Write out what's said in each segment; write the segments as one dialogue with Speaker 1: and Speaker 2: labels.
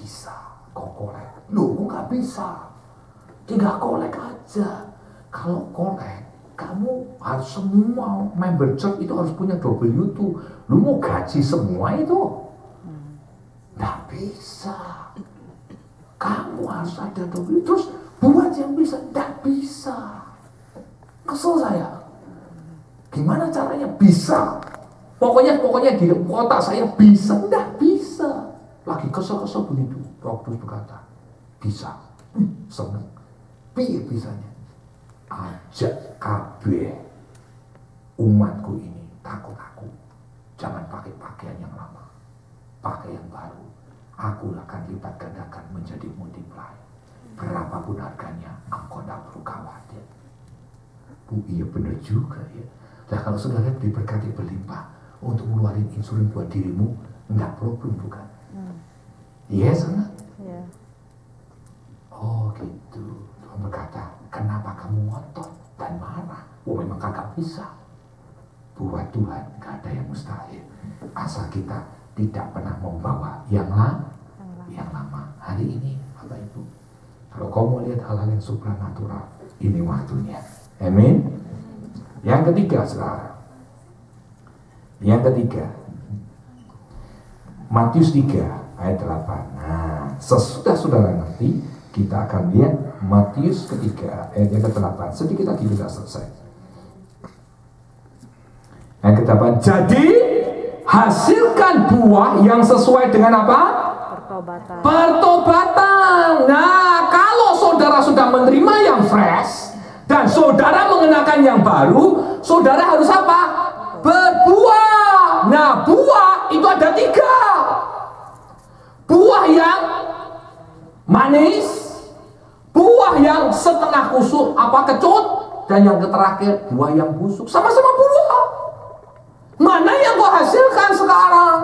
Speaker 1: bisa kau kolek. Loh, kok nggak bisa? Tinggal kolek aja. Kalau kolek, kamu harus semua member church itu harus punya W2. Lu mau gaji semua itu? Nggak bisa. Kamu harus ada W2. Terus buat yang bisa, nggak bisa. Kesel saya. Gimana caranya bisa? Pokoknya di kota saya bisa, nggak bisa. Lagi kesel-kesel begitu. Roh Kudus berkata, bisa. Seneng. Piye bisanya? Ajak kabeh umatku ini takut aku. Jangan pakai pakaian yang lama, pakai yang baru. Aku akan lipat gandakan menjadi multiply. Berapapun harganya, engkau tidak perlu khawatir. Bu, iya benar juga ya. Nah kalau saudara diberkati berlimpah untuk ngeluarin insulin buat dirimu, enggak problem bukan? Iya, sangat. Oh gitu. Tuhan berkata, kenapa kamu ngotot dan marah? Oh memang kagak bisa. Buat Tuhan gak ada yang mustahil. Asal kita tidak pernah membawa yang lama. Hari ini, Bapak Ibu, kalau kau mau lihat hal-hal yang supranatural, ini waktunya. Amin. Yang ketiga, saudara. Yang ketiga, Matius 3 ayat 8. Nah, sesudah saudara ngerti, kita akan lihat Matius ketiga ayat yang ke-8. Sedikit lagi kita selesai. Ayat ke-8. Jadi hasilkan buah yang sesuai dengan apa? Pertobatan. Nah, kalau saudara sudah menerima yang fresh dan saudara mengenakan yang baru, saudara harus apa? Berbuah. Nah, buah itu ada 3. Buah yang manis, buah yang setengah kusut, kecut, dan yang terakhir buah yang busuk. Sama-sama buah. Mana yang kau hasilkan sekarang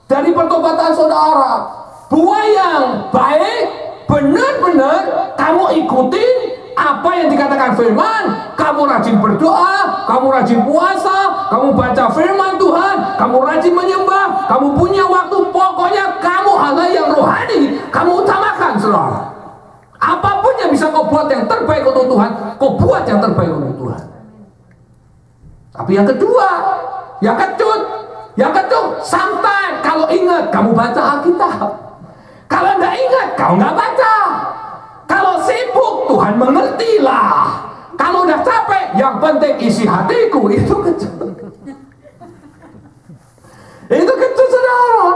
Speaker 1: dari pertobatan saudara? Buah yang baik, benar-benar kamu ikuti apa yang dikatakan firman. Kamu rajin berdoa, kamu rajin puasa, kamu baca firman Tuhan, kamu rajin menyembah, kamu punya waktu. Pokoknya kamu hal yang rohani kamu utamakan, saudara. Apapun yang bisa kau buat yang terbaik untuk Tuhan, kau buat yang terbaik untuk Tuhan. Tapi yang kedua, yang kecut, santai. Kalau ingat, kamu baca Alkitab. Kalau nggak ingat, kau nggak baca. Kalau sibuk, Tuhan mengertilah. Kalau udah capek, yang penting isi hatiku. Itu kecut. Itu kecut, saudara.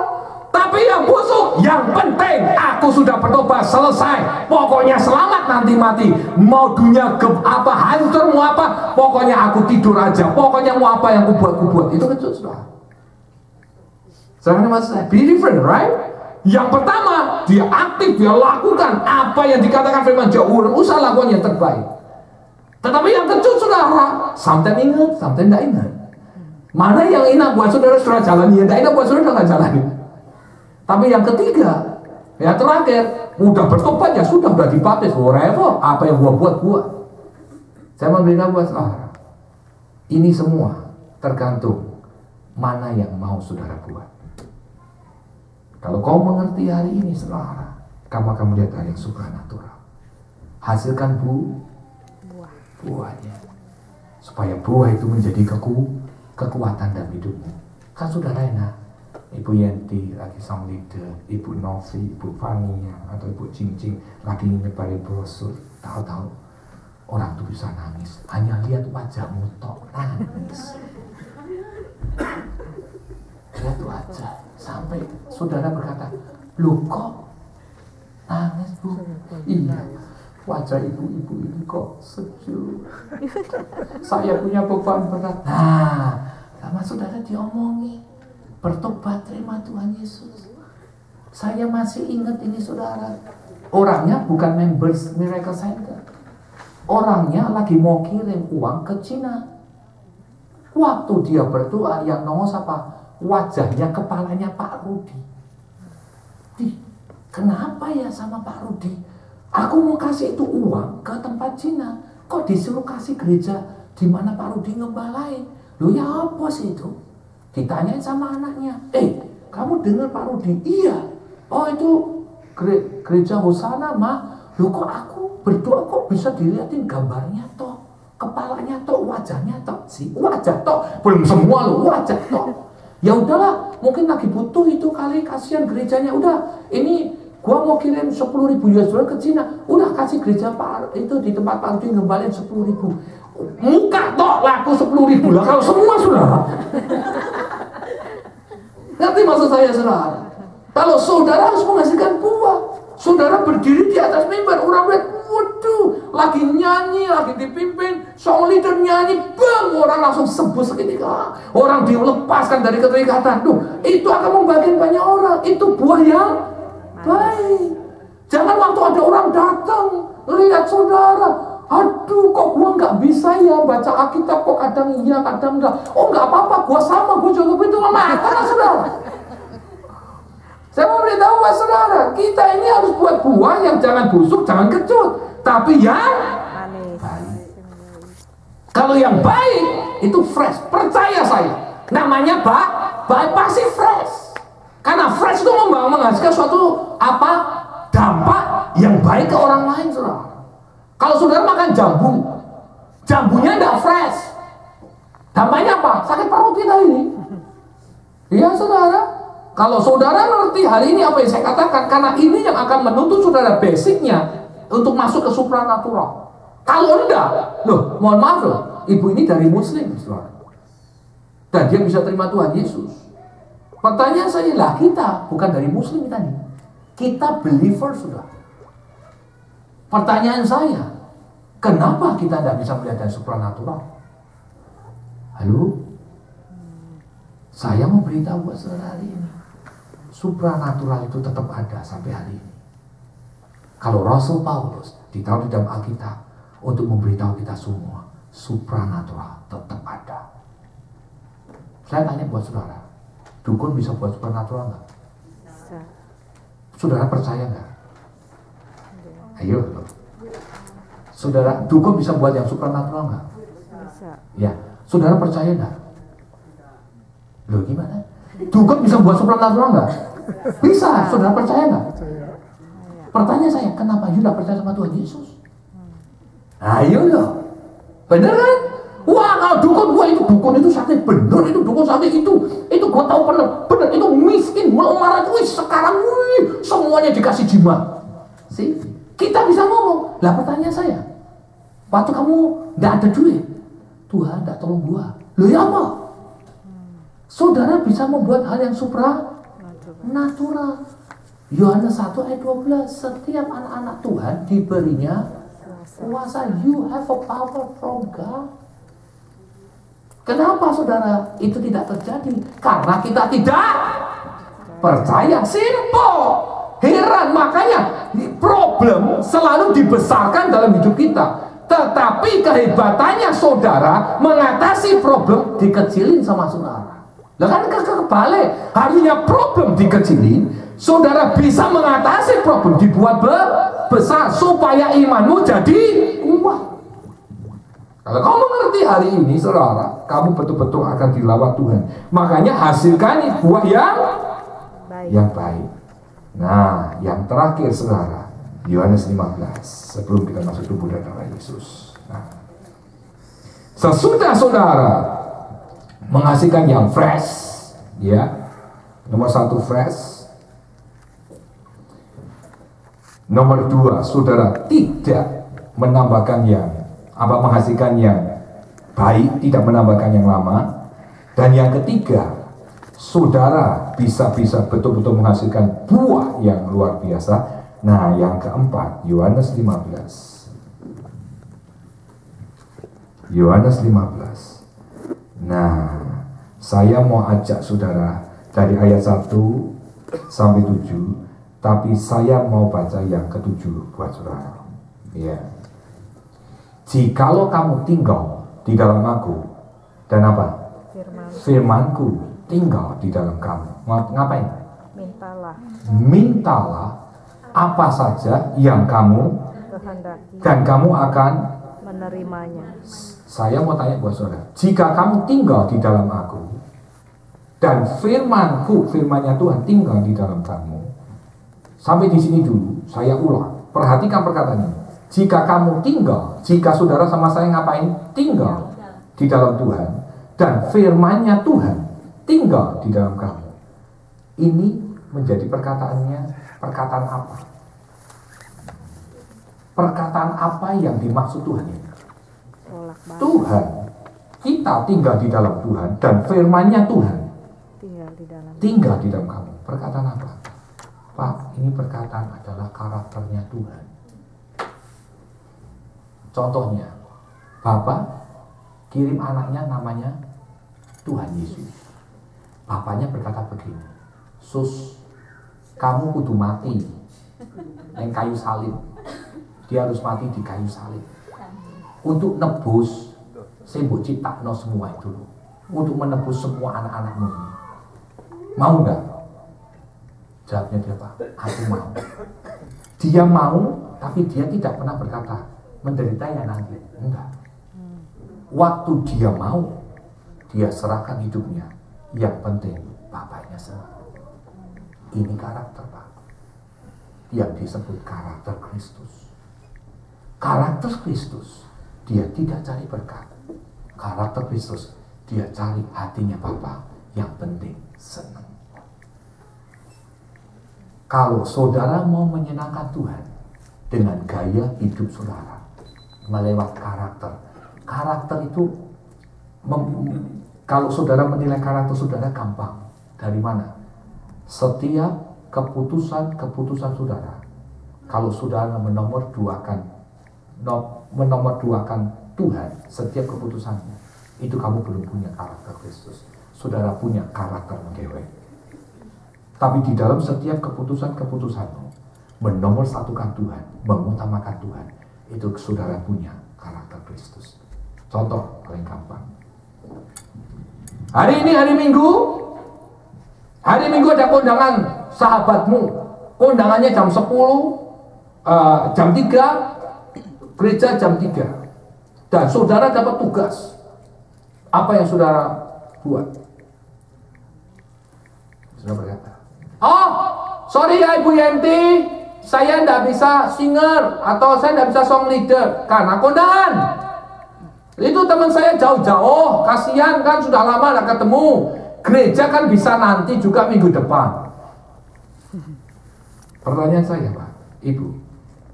Speaker 1: Tapi yang busuk, yang penting aku sudah bertobat, selesai. Pokoknya selamat nanti mati. Mau dunia hancur, mau apa, pokoknya aku tidur aja. Pokoknya mau apa yang kubuat. Itu kecut, saudara. Jangan masalah, be different, right? Yang pertama, dia aktif, dia lakukan apa yang dikatakan firman. Jauh usah lakukan yang terbaik. Tetapi yang kecut, saudara, sometimes ingat, sometimes tidak ingat. Mana yang enak buat saudara jalani, yang tidak enak buat saudara nggak jalani. Tapi yang ketiga, yang terakhir, udah bertobat ya sudah dibaptis, whatever, apa yang buat. Saya memberitahu buat saudara, ini semua tergantung mana yang mau saudara buat. Kalau kau mengerti hari ini, saudara, kamu akan melihat hal yang supranatural. Hasilkan buahnya, supaya buah itu menjadi kekuatan dalam hidupmu. Kan saudara enak, Ibu Yanti lagi sang leader, Ibu Novi, Ibu Fania, atau Ibu Cing lagi nyebarin brosur. Tahu-tahu orang tuh bisa nangis, hanya lihat wajahmu tok nangis. Lihat wajah, sampai saudara berkata, "Loh kok nangis, Bu?" Iya, wajah ibu-ibu ini kok sejuk. Saya punya beban berat. Nah, sama saudara diomongi, bertobat, terima Tuhan Yesus. Saya masih ingat ini, saudara. Orangnya bukan members Miracle Center. Orangnya lagi mau kirim uang ke Cina. Waktu dia berdoa, yang nongol siapa? Wajahnya, kepalanya Pak Rudi. Kenapa ya sama Pak Rudi? Aku mau kasih itu uang ke tempat Cina, kok disuruh kasih gereja di mana Pak Rudi ngembalain? Loh ya apa sih itu? Ditanyain sama anaknya, kamu dengar Pak Rudi? Iya. Oh itu gereja Hosana mah, loh kok aku berdoa kok bisa dilihatin gambarnya toh, kepalanya toh, wajahnya toh, si wajah toh, belum semua loh, wajah toh. Ya udahlah, mungkin lagi butuh itu kali, kasihan gerejanya. Udah, ini gua mau kirim 10.000 US dollar ke Cina. Udah kasih gereja Pak itu di tempat Pak Rudi ngembalin 10.000. Muka toh laku 10.000 lah kalau semua sudah. Ngerti maksud saya saudara? Kalau saudara harus menghasilkan buah. Saudara berdiri di atas mimbar, orang lihat, waduh, lagi nyanyi, lagi dipimpin, song leader nyanyi, bang, orang langsung sembuh seketika. Orang dilepaskan dari keterikatan. Duh, itu akan membagikan banyak orang. Itu buah yang baik. Jangan waktu ada orang datang, lihat saudara, aduh, kok gua nggak bisa ya baca Alkitab, kok kadang iya, kadang enggak. Oh, nggak apa-apa, gua sama, gua juga begitu, mama, saudara. Saya mau beritahu buat saudara, kita ini harus buat buah yang jangan busuk, jangan kecut, tapi yang baik. Kalau yang baik itu fresh, percaya saya. Namanya baik pasti fresh. Karena fresh itu menghasilkan suatu dampak yang baik ke orang lain, saudara. Kalau saudara makan jambu, jambunya tidak fresh, dampaknya apa? Sakit perut kita ini. Iya, saudara. Kalau saudara ngerti hari ini apa yang saya katakan, karena ini yang akan menuntut saudara basicnya untuk masuk ke supranatural. Kalau enggak, loh, mohon maaf loh, ibu ini dari Muslim, saudara, dan dia bisa terima Tuhan Yesus. Pertanyaan saya lah, kita bukan dari Muslim tadi, kita believer, saudara. Pertanyaan saya, kenapa kita tidak bisa melihat dari supranatural? Halo, saya mau beritahu buat saudara hari ini. Supranatural itu tetap ada sampai hari ini. Kalau Rasul Paulus ditaruh di dalam Alkitab untuk memberitahu kita semua, supranatural tetap ada. Saya tanya buat saudara, dukun bisa buat supranatural nggak? Bisa. Saudara percaya nggak? Ayo, saudara, dukun bisa buat yang supranatural nggak? Bisa. Ya, saudara percaya nggak? Loh, gimana? Dukun bisa buat supranatural nggak? Bisa, saudara percaya nggak? Pertanyaan saya, kenapa Yuda percaya sama Tuhan Yesus? Ayo loh, bener kan? Wah, kalau dukun itu sakit bener, itu dukun sakit itu gua tahu bener, itu miskin, melarang, sekarang semuanya dikasih jimat. Sih, kita bisa ngomong. Lah pertanyaan saya, waktu kamu nggak ada duit, Tuhan nggak tolong gua, loh ya apa? Saudara bisa membuat hal yang supranatural. Yohanes 1 ayat 12, setiap anak-anak Tuhan diberinya kuasa. You have a power from God. Kenapa saudara itu tidak terjadi? Karena kita tidak percaya. Simple. Heran, makanya problem selalu dibesarkan dalam hidup kita. Tetapi kehebatannya saudara mengatasi problem dikecilin sama saudara. Lah kan kebalik, harusnya problem dikecilin, saudara bisa mengatasi problem dibuat besar supaya imanmu jadi kuat. Kalau kamu mengerti hari ini, saudara, kamu betul-betul akan dilawat Tuhan. Makanya hasilkan buah yang baik. Nah, yang terakhir, saudara, Yohanes 15, sebelum kita masuk tubuh dan darah Yesus. Nah, sesudah saudara menghasilkan yang fresh, ya, nomor 1 fresh, nomor 2 saudara tidak menambahkan menghasilkan yang baik, tidak menambahkan yang lama, dan yang ketiga saudara bisa betul-betul menghasilkan buah yang luar biasa. Nah, yang keempat, Yohanes 15. Nah, saya mau ajak saudara dari ayat 1 sampai 7, tapi saya mau baca yang ke-7 buat saudara. Ya. Jikalau kamu tinggal di dalam aku, dan apa? Firmanku tinggal di dalam kamu. Ngapain? Mintalah apa saja yang kamu kehendaki, dan kamu akan menerimanya. Saya mau tanya buat saudara, jika kamu tinggal di dalam aku dan firmanku, firmannya Tuhan tinggal di dalam kamu, Sampai di sini dulu, saya ulang. Perhatikan perkataan ini. Jika kamu tinggal, jika saudara sama saya ngapain? Tinggal di dalam Tuhan. Dan firman-Nya Tuhan tinggal di dalam kamu. Ini menjadi perkataannya, perkataan apa? Perkataan apa yang dimaksud Tuhan ini? Tuhan, kita tinggal di dalam Tuhan dan firman-Nya Tuhan tinggal di dalam kamu. Perkataan apa? Pak, ini perkataan adalah karakternya Tuhan. Contohnya, Bapak kirim anaknya namanya Tuhan Yesus. Bapaknya berkata begini, Sus, kamu kudu mati yang kayu salib. Dia harus mati di kayu salib untuk nebus sembuk ciptakno semua itu, untuk menebus semua anak-anakmu ini. Mau nggak? Jawabnya dia, Pak, aku mau. Dia mau, tapi dia tidak pernah berkata menderita ya nanti. Enggak. Waktu dia mau, dia serahkan hidupnya. Yang penting bapaknya senang. Ini karakter, Pak, yang disebut karakter Kristus. Karakter Kristus, dia tidak cari berkat. Karakter Kristus, dia cari hatinya Bapa. Yang penting senang. Kalau saudara mau menyenangkan Tuhan dengan gaya hidup saudara, melewat karakter. Karakter itu, kalau saudara menilai karakter saudara gampang. Dari mana? Setiap keputusan saudara, kalau saudara menomorduakan Tuhan, setiap keputusannya, itu kamu belum punya karakter Kristus. Saudara punya karakter dewek. Tapi di dalam setiap keputusanmu, menomorsatukan Tuhan, mengutamakan Tuhan, itu saudara punya karakter Kristus. Contoh paling gampang. Hari ini hari Minggu ada kondangan sahabatmu. Kondangannya jam 10, jam 3, gereja jam 3. Dan saudara dapat tugas. Apa yang saudara buat? Saudara berkata, oh, sorry ya Ibu Yenti, saya tidak bisa singer atau saya tidak bisa song leader karena kondangan. Itu teman saya jauh-jauh, kasihan kan, sudah lama tidak ketemu. Gereja kan bisa nanti juga minggu depan. Pertanyaan saya, Pak, Ibu,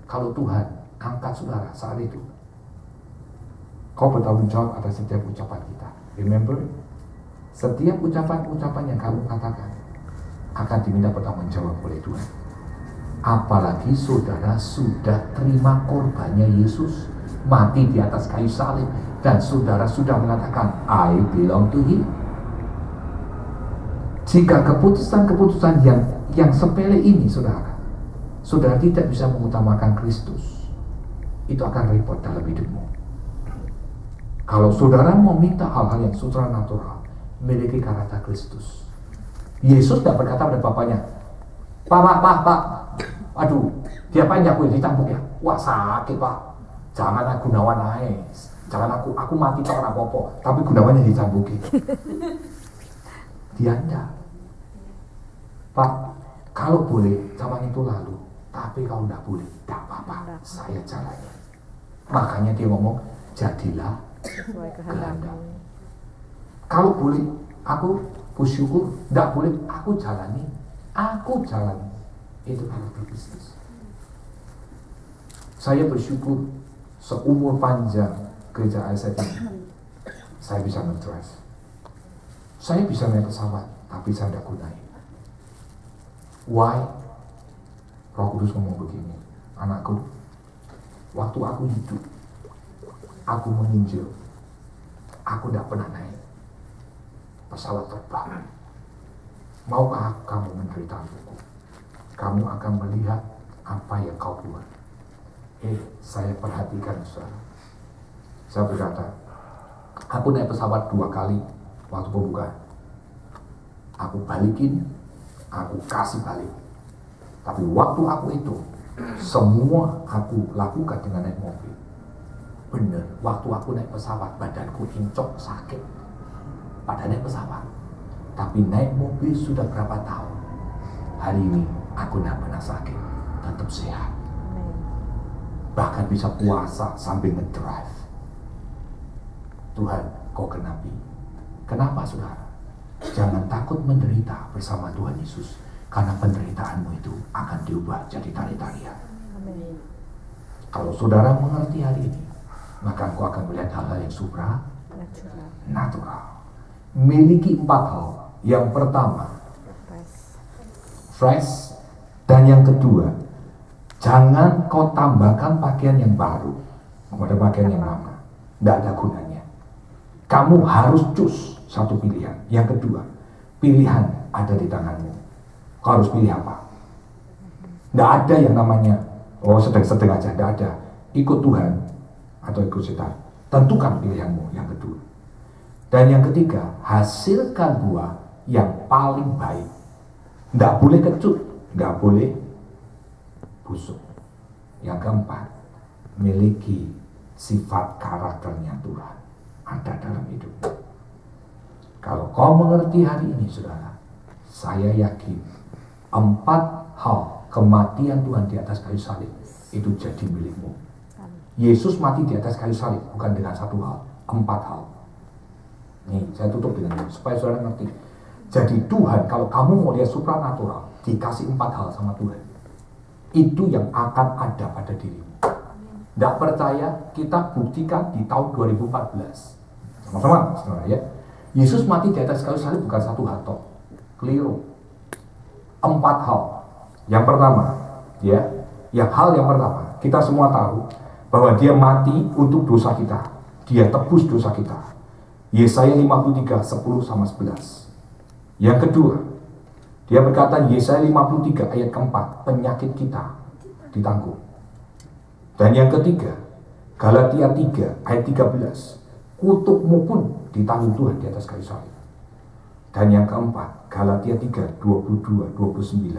Speaker 1: kalau Tuhan angkat saudara saat itu, kau bertanggung jawab atas setiap ucapan kita. Remember, setiap ucapan-ucapan yang kamu katakan akan diminta bertanggung jawab oleh Tuhan. Apalagi saudara sudah terima korbannya Yesus, mati di atas kayu salib, dan saudara sudah mengatakan I belong to Him. Jika keputusan-keputusan yang sepele ini saudara tidak bisa mengutamakan Kristus, itu akan repot dalam hidupmu. Kalau saudara mau minta hal-hal yang supranatural, memiliki karakter Kristus. Yesus tidak berkata pada bapaknya, Pak, aduh, dia panjang aku dicambuk ya. Wah sakit, Pak. Jangan aku gunawan aja. Jangan aku mati tak apa-apa, tapi gunawannya dicambuki. Dia enggak. Pak, kalau boleh zaman itu lalu, tapi kalau enggak boleh, enggak apa-apa, saya jalani. Makanya dia ngomong, jadilah sesuai kehendakmu. Kalau boleh, aku bersyukur. Enggak boleh, aku jalani. Itu karakter Kristus. Saya bersyukur seumur panjang gereja ASF ini, saya bisa nge-drive. Saya bisa naik pesawat, tapi saya tidak gunain. Why? Roh Kudus ngomong begini, anakku, waktu aku hidup, aku menginjil, aku tidak pernah naik pesawat terbang. Maukah kamu menderita untukku? Kamu akan melihat apa yang kau buat. Saya perhatikan, saudara. Saya berkata, aku naik pesawat 2 kali waktu pembukaan. Aku balikin, aku kasih balik. Tapi waktu aku itu, semua aku lakukan dengan naik mobil. Bener, waktu aku naik pesawat, badanku incok sakit pada naik pesawat. Tapi naik mobil sudah berapa tahun. Hari ini aku tidak pernah sakit, tetap sehat. Bahkan bisa puasa sambil ngedrive. Tuhan, kau genapi. Kenapa saudara? Jangan takut menderita bersama Tuhan Yesus, karena penderitaanmu itu akan diubah jadi tari-tarian. Kalau saudara mengerti hari ini, maka engkau akan melihat hal-hal yang supranatural. Miliki 4 hal. Yang pertama, fresh. Dan yang kedua, jangan kau tambahkan pakaian yang baru kepada pakaian yang lama. Tidak ada gunanya. Kamu harus choose satu pilihan. Yang kedua, pilihan ada di tanganmu. Kau harus pilih apa? Tidak ada yang namanya sedang-sedang aja. Tidak ada. Ikut Tuhan atau ikut setan. Tentukan pilihanmu. Yang kedua. Dan yang ketiga, hasilkan buah yang paling baik. Tidak boleh kecut, tidak boleh busuk. Yang keempat, miliki sifat karakternya Tuhan ada dalam hidupmu. Kalau kau mengerti hari ini, saudara, saya yakin 4 hal kematian Tuhan di atas kayu salib itu jadi milikmu. Yesus mati di atas kayu salib bukan dengan 1 hal, 4 hal. Nih, saya tutup dengan ini supaya saudara ngerti. Jadi Tuhan, kalau kamu mau lihat supranatural, dikasih 4 hal sama Tuhan. Itu yang akan ada pada dirimu. Tidak percaya, kita buktikan di tahun 2014. Sama-sama, saudara ya. Yesus mati di atas kayu salib bukan 1 hal toh. Keliru. 4 hal. Yang pertama, ya, hal yang pertama, kita semua tahu bahwa dia mati untuk dosa kita. Dia tebus dosa kita. Yesaya 53, 10-11. Yang kedua, dia berkata Yesaya 53 ayat keempat, penyakit kita ditanggung. Dan yang ketiga, Galatia 3 ayat 13, kutukmu pun ditanggung Tuhan di atas kayu salib. Dan yang keempat, Galatia 3, 22-29,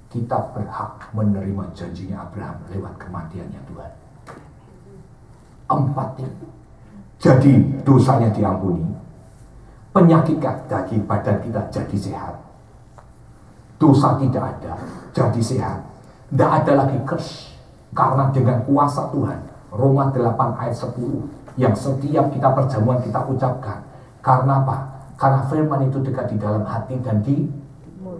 Speaker 1: kita berhak menerima janjinya Abraham lewat kematiannya Tuhan. 4 itu. Jadi dosanya diampuni, penyakit daging badan kita jadi sehat, dosa tidak ada, jadi sehat, tidak ada lagi curse, karena dengan kuasa Tuhan. Roma 8 ayat 10 yang setiap kita perjamuan kita ucapkan. Karena apa? Karena firman itu dekat di dalam hati dan di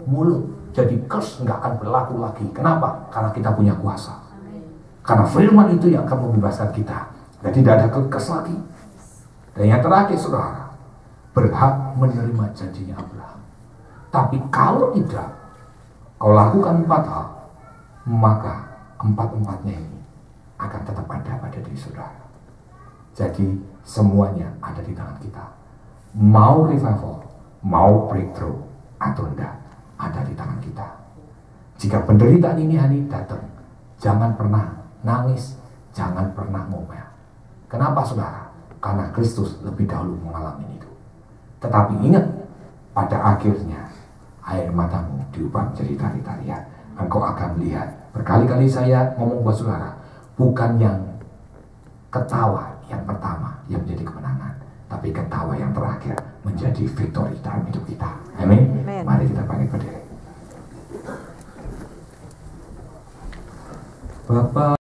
Speaker 1: mulut. Jadi curse nggak akan berlaku lagi. Kenapa? Karena kita punya kuasa. Karena firman itu yang akan membebaskan kita. Jadi tidak ada curse lagi. Dan yang terakhir, saudara, berhak menerima janjinya Abraham. Tapi kalau tidak, kau lakukan 4 hal, maka 4-4-nya ini akan tetap ada pada diri saudara. Jadi semuanya ada di tangan kita. Mau revival, mau breakthrough atau enggak, ada di tangan kita. Jika penderitaan ini hari datang, jangan pernah nangis, jangan pernah ngomel. Kenapa saudara? Karena Kristus lebih dahulu mengalami itu. Tetapi ingat, pada akhirnya air matamu diubah menjadi tari-tarian. Engkau akan melihat. Berkali-kali saya ngomong buat saudara, bukan yang ketawa yang pertama yang menjadi kemenangan, tapi ketawa yang terakhir menjadi victory dalam hidup kita. Amin. Mari kita bangkit berdiri. Bapak